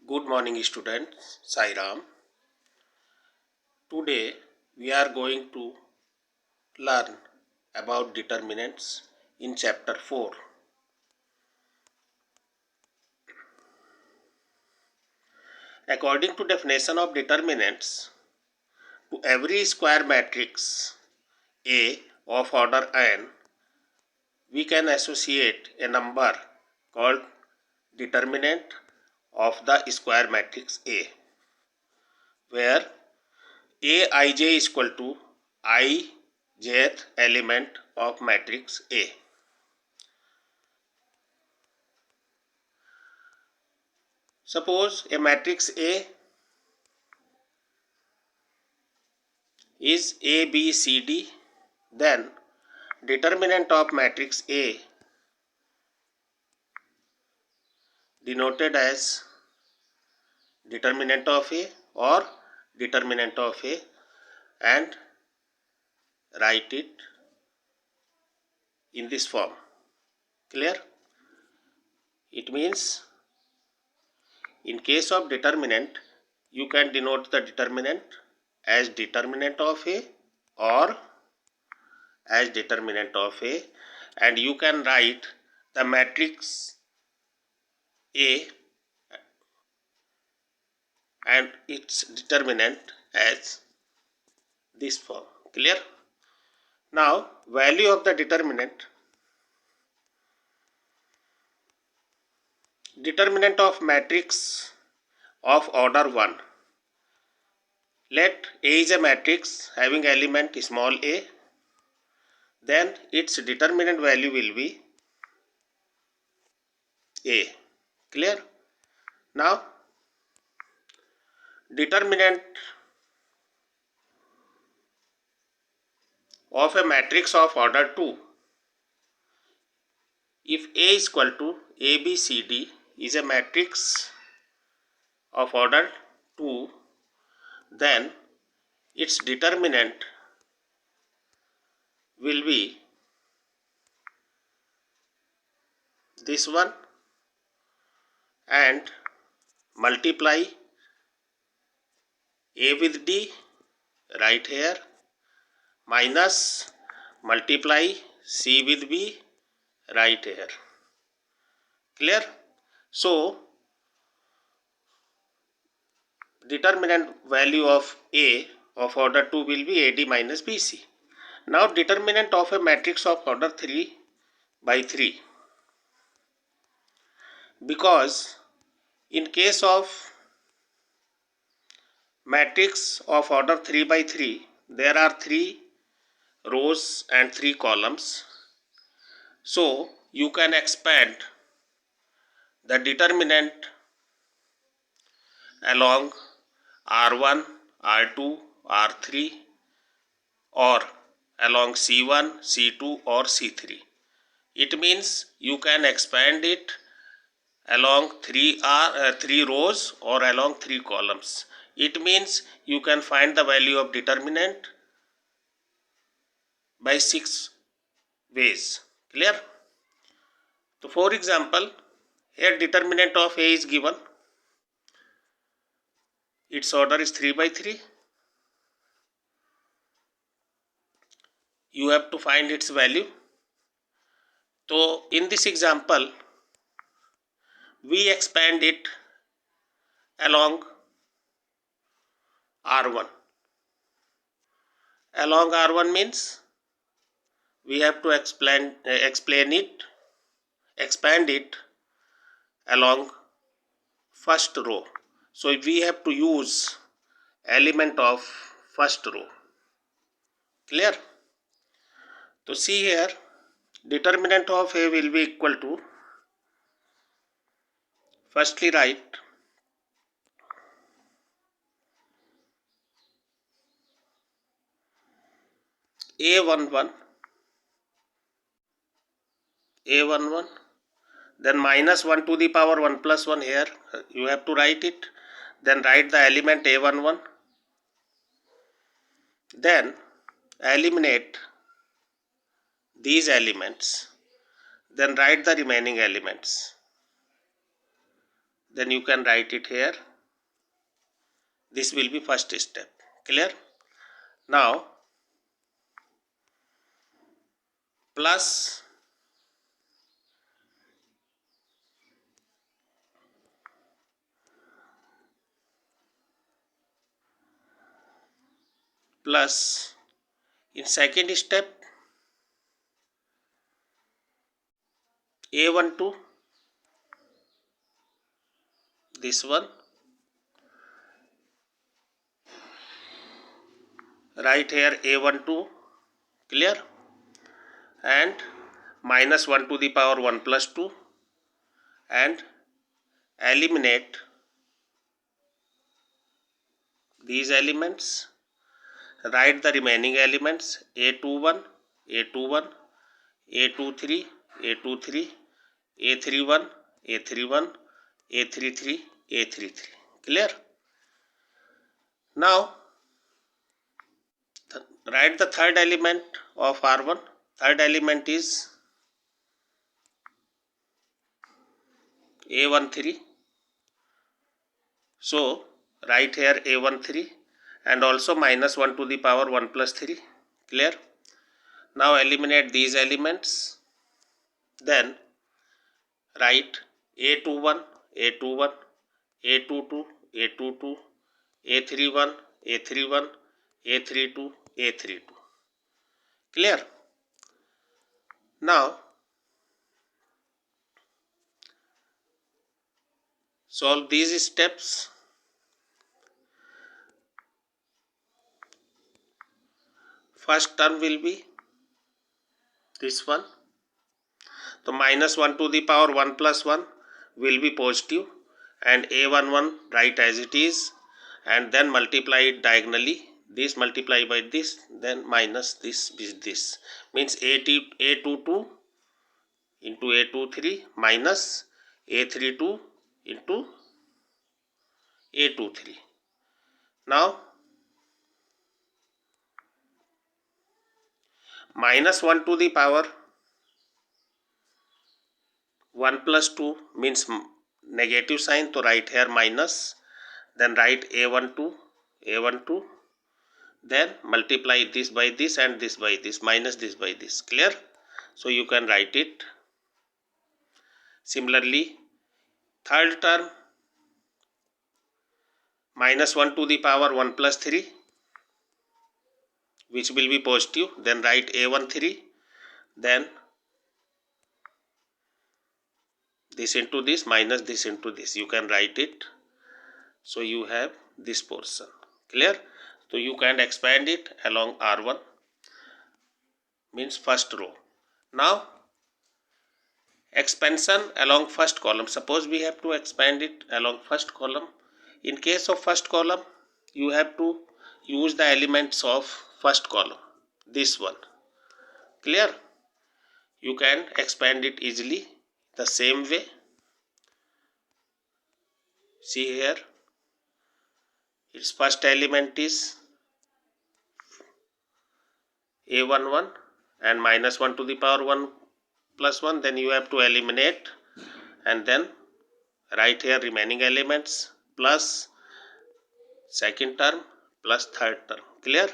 Good morning students, Sai Ram. Today we are going to learn about determinants in chapter 4. According to definition of determinants, to every square matrix A of order n, we can associate a number called determinant of the square matrix A, where Aij is equal to ijth element of matrix A. Suppose a matrix A is A, B, C, D, then determinant of matrix A denoted as determinant of A or determinant of A, and write it in this form. Clear? It means in case of determinant, you can denote the determinant as determinant of A or as determinant of A, and you can write the matrix A and its determinant as this form. Clear? Now, value of the determinant of matrix of order 1. Let A is a matrix having element small a, then its determinant value will be A. Clear? Now, determinant of a matrix of order 2. If A is equal to A, B, C, D is a matrix of order 2, then its determinant will be this one and multiply A with D right here minus multiply C with B right here. Clear? So, determinant value of A of order 2 will be AD minus BC. Now, determinant of a matrix of order 3 by 3. Because in case of matrix of order 3 by 3, there are 3 rows and 3 columns. So, you can expand the determinant along R1, R2, R3 or along C1, C2 or C3. It means you can expand it along 3 rows or along 3 columns. It means you can find the value of determinant by 6 ways. Clear? So, for example, here determinant of A is given. Its order is 3 by 3. You have to find its value. So, in this example, we expand it along R1. Along R1 means we have to expand it along first row. So, we have to use element of first row. Clear? So, see here, determinant of A will be equal to, firstly write A11, then minus 1 to the power 1 plus 1 here, you have to write it, then write the element A11, then eliminate these elements, then write the remaining elements, then you can write it here. This will be first step. Clear? Now plus in second step A12, this one, write here A12, clear, and minus 1 to the power 1 plus 2, and eliminate these elements, write the remaining elements A21, A21, A23, A23, A31, A31, A33, A33. Clear? Now write the third element of R1. Third element is A13. So write here A13 and also minus 1 to the power 1 plus 3. Clear? Now eliminate these elements. Then write A21, A21, A22, A22, A31, A31, A32, A32. Clear? Now solve these steps. First term will be this one. So minus 1 to the power 1 plus 1 will be positive, and A11 write as it is, and then multiply it diagonally. This multiply by this, then minus this is this. Means A22 into A23 minus A32 into A23. Now minus 1 to the power 1 plus 2 means negative sign, to write here minus, then write A12, then multiply this by this and this by this, minus this by this. Clear? So you can write it. Similarly, third term minus 1 to the power 1 plus 3, which will be positive, then write A13, then this into this minus this into this, you can write it. So you have this portion. Clear? So you can expand it along R1, means first row. Now expansion along first column. Suppose we have to expand it along first column. In case of first column, you have to use the elements of first column, this one. Clear? You can expand it easily the same way. See here, its first element is A11 and minus 1 to the power 1 plus 1, then you have to eliminate and then write here remaining elements plus second term plus third term. Clear?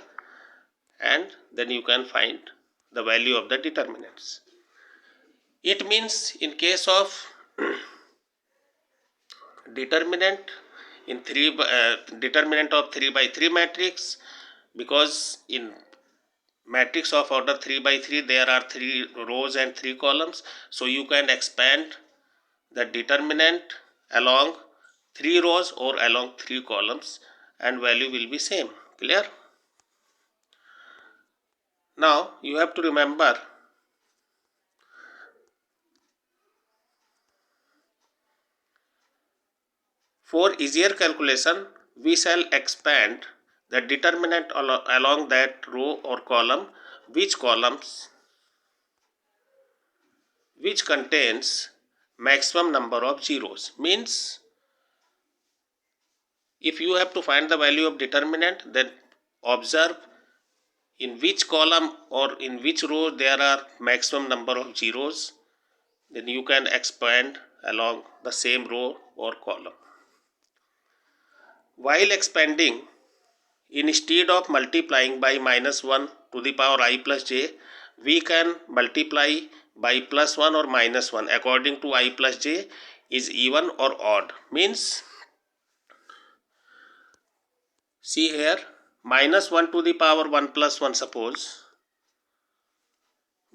And then you can find the value of the determinants. It means in case of determinant in determinant of 3 by 3 matrix, because in matrix of order 3 by 3 there are 3 rows and 3 columns, so you can expand the determinant along 3 rows or along 3 columns and value will be same. Clear? Now you have to remember for easier calculation we shall expand the determinant along that row or column which contains maximum number of zeros. Means if you have to find the value of determinant, then observe in which column or in which row there are maximum number of zeros, then you can expand along the same row or column. While expanding, instead of multiplying by minus 1 to the power I plus j, we can multiply by plus 1 or minus 1 according to I plus j is even or odd. Means, see here, minus 1 to the power 1 plus 1 suppose,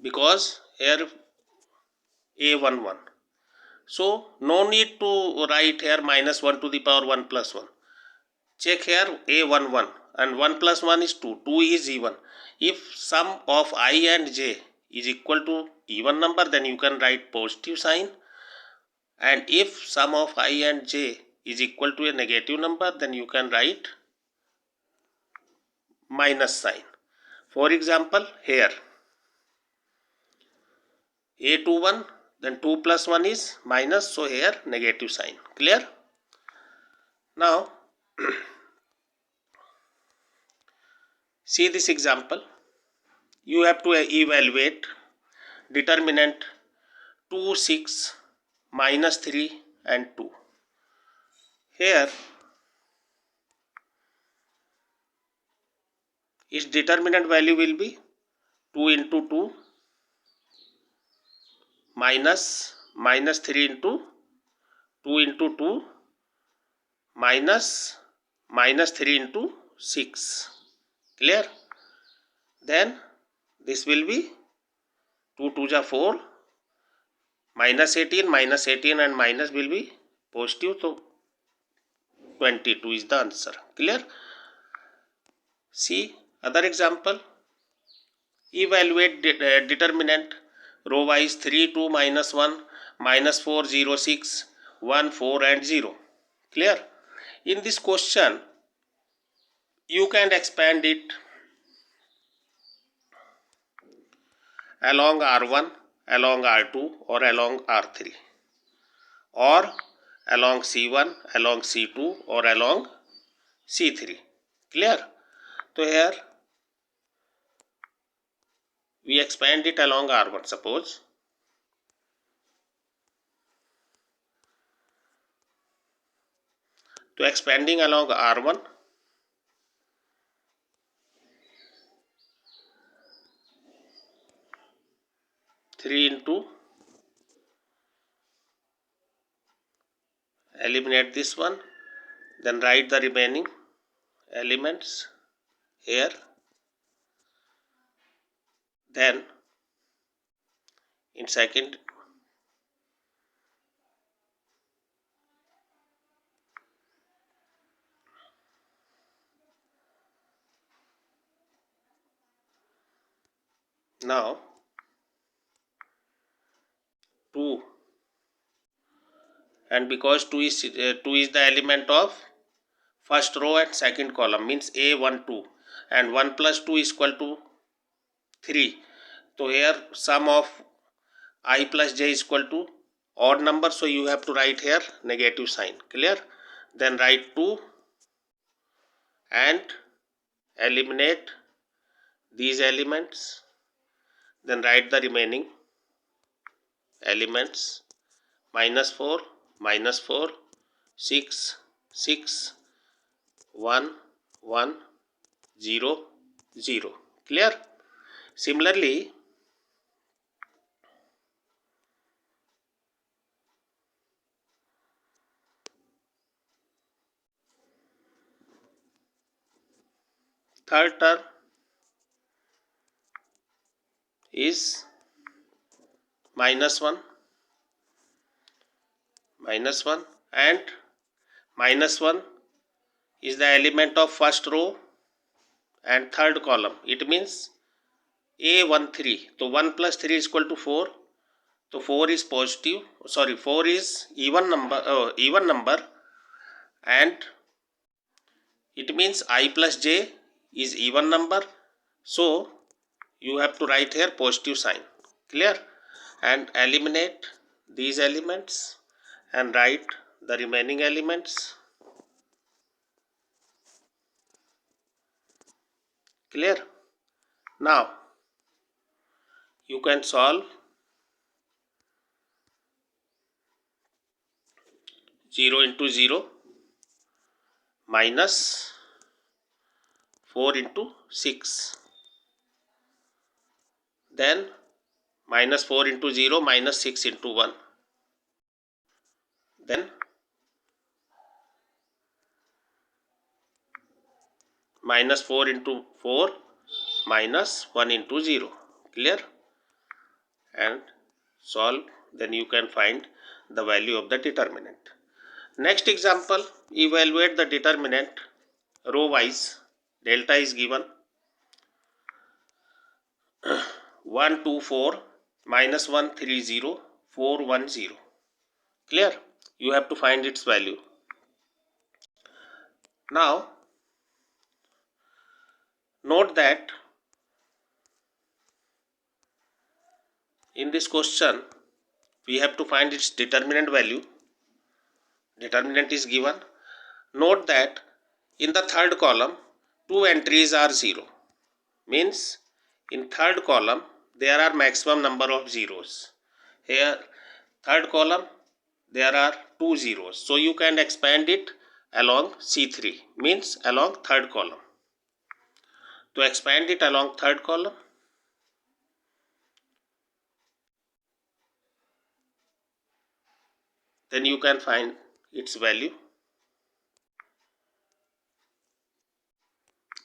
because here a11. So no need to write here minus 1 to the power 1 plus 1. Check here a11 and 1 plus 1 is 2. 2 is even. If sum of I and j is equal to even number, then you can write positive sign. And if sum of I and j is equal to a negative number, then you can write minus sign. For example, here a21, then 2 plus 1 is minus, so here negative sign. Clear? Now see this example. You have to evaluate determinant 2, 6, minus 3 and 2. Here its determinant value will be 2 into 2 minus 3 into 2 into 2 minus 3 into 6. Clear? Then this will be 2 2 ja 4, minus 18 and minus will be positive, so 22 is the answer. Clear? See other example. Evaluate determinant row wise 3 2 minus 1 minus 4 0 6 1 4 and 0. Clear? In this question you can expand it along R1, along R2 or along R3, or along C1, along C2 or along C3. Clear? So here we expand it along R1. Suppose to expanding along R1, 3 into, eliminate this one, then write the remaining elements here. Then in second, now 2, and because 2 is the element of first row and second column, means a12, and 1 plus 2 is equal to 3. So here sum of I plus j is equal to odd number, so you have to write here negative sign. Clear? Then write 2 and eliminate these elements, then write the remaining elements. Minus 4, 6, 6, 1, 1, 0, 0. Clear? Similarly, third term is minus 1, and minus 1 is the element of first row and third column. It means a13. So 1 plus 3 is equal to 4. So 4 is positive. Sorry, 4 is even number, and it means I plus j is even number. So you have to write here positive sign. Clear? And eliminate these elements and write the remaining elements. Clear? Now you can solve 0 into 0 minus 4 into 6, then minus 4 into 0 minus 6 into 1, then minus 4 into 4 minus 1 into 0. Clear? And solve, then you can find the value of the determinant. Next example, evaluate the determinant row wise. Delta is given 1 2 4 minus 1 3 0 4 1 0. Clear? You have to find its value. Now note that in this question we have to find its determinant value. Determinant is given. Note that in the third column 2 entries are 0, means in third column there are maximum number of zeros. Here third column there are 2 zeros, so you can expand it along C3, means along third column. To expand it along third column, then you can find its value.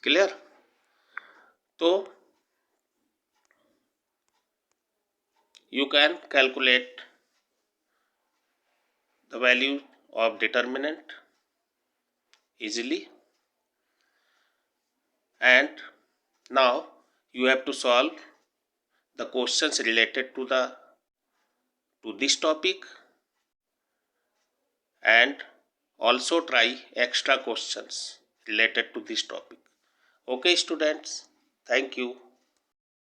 Clear? So you can calculate the value of determinant easily, and now you have to solve the questions related to this topic, and also try extra questions related to this topic. Okay students, thank you.